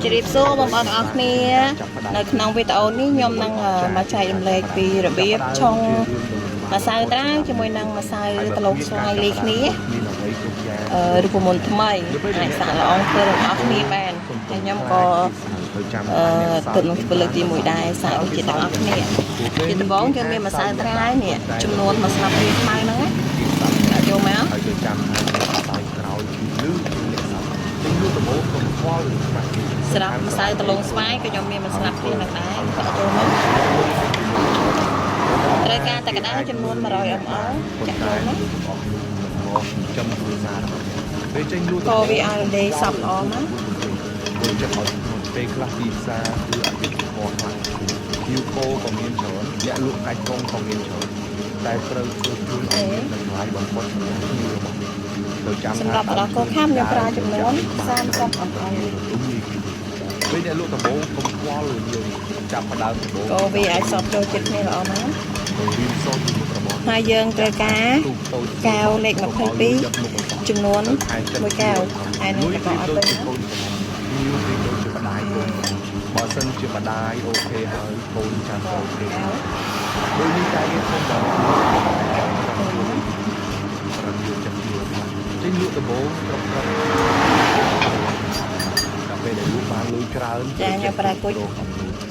Chị điệp số bằng bọn ọc nè nơiក្នុងវីដេអូនេះខ្ញុំនឹងមកចែករំលែកពីរបៀបឆុងម្សៅត្រាំជាមួយនឹងម្សៅត្រឡោកស្វាយលីគ្នាឬក៏មុនថ្មីអាចសាកល្បងធ្វើរបស់គ្នាបានហើយខ្ញុំក៏ទិញនឹងធ្វើលើកទី1ដែរសាកវិជាទាំងអស់គ្នាជាដំបូងយើងមានម្សៅត្រាំនេះចំនួន1ស្លាបព្រាខ្មៅហ្នឹងដាក់ចូលមកស្រាប់ម្សៅត្រឡោកស្វាយក៏ខ្ញុំមាន1ស្លាបព្រានឹងដែរដាក់ចូលមកត្រូវការតែក្តៅចំនួន100 ml ចាក់ចូលមកចំនួនសារពេលចេញលក់ក៏វាឲ្យដេសប់ល្អណាស់ចូលចិត្តឲ្យពេលខ្លះទីផ្សារគឺអតិថិជនខ្លះយូកូក៏មានច្រើនអ្នកលក់កាច់កងក៏មានច្រើនតែត្រូវធ្វើខ្លួនឲ្យមានតម្លៃបំផុតសម្រាប់គ្នារបស់ទៅចាំសម្រាប់ដល់កូនខាំខ្ញុំប្រើចំនួន30 mlពេលអ្នកលក់ដំបូងកុំខ្វល់យើងចាប់ផ្ដើមដំបូងក៏វាអាចសបចូលចិត្តគ្នាល្អណាស់ហើយយើងត្រូវការកែវលេខ22ចំនួន1កែវហើយនឹងប្រកបអត់ទៅបើសិនជាម្ដាយអូខេហើយកូនចាំអូខេដូចនេះតែយើងខ្ញុំដល់ប្រយោជន៍ចាំទៀតចេញលក់ដំបូងគ្រប់ពេលដែលលក់បានលុយច្រើនចាខ្ញុំប្រើគុជ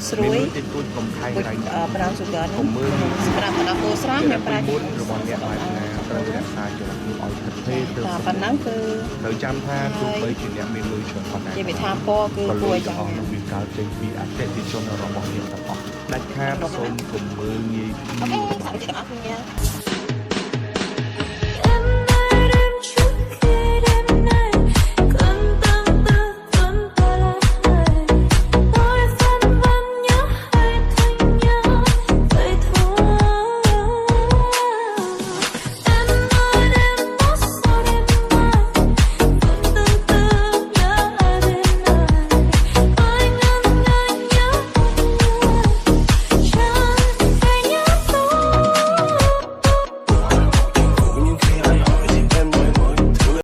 ស្រួយគុជកំខៃរៃbrown sugar នេះសម្រាប់ដល់គោស្រស់ខ្ញុំប្រើគុជរបស់អ្នកបាយណាត្រូវរក្សាចរិតនេះឲ្យទឹកទេទៅប៉ុណ្ណឹងគឺត្រូវចាំថាទោះបីជាអ្នកមានលុយច្រើនប៉ុណ្ណាជាវិធានពណ៌គឺគួរចាំវាកើតចេញពីអតិថិជនរបស់អ្នកទាំងអស់ដាច់ខាតសូមកុំមើលងាយអូខេសាកចិត្តអស់គ្នា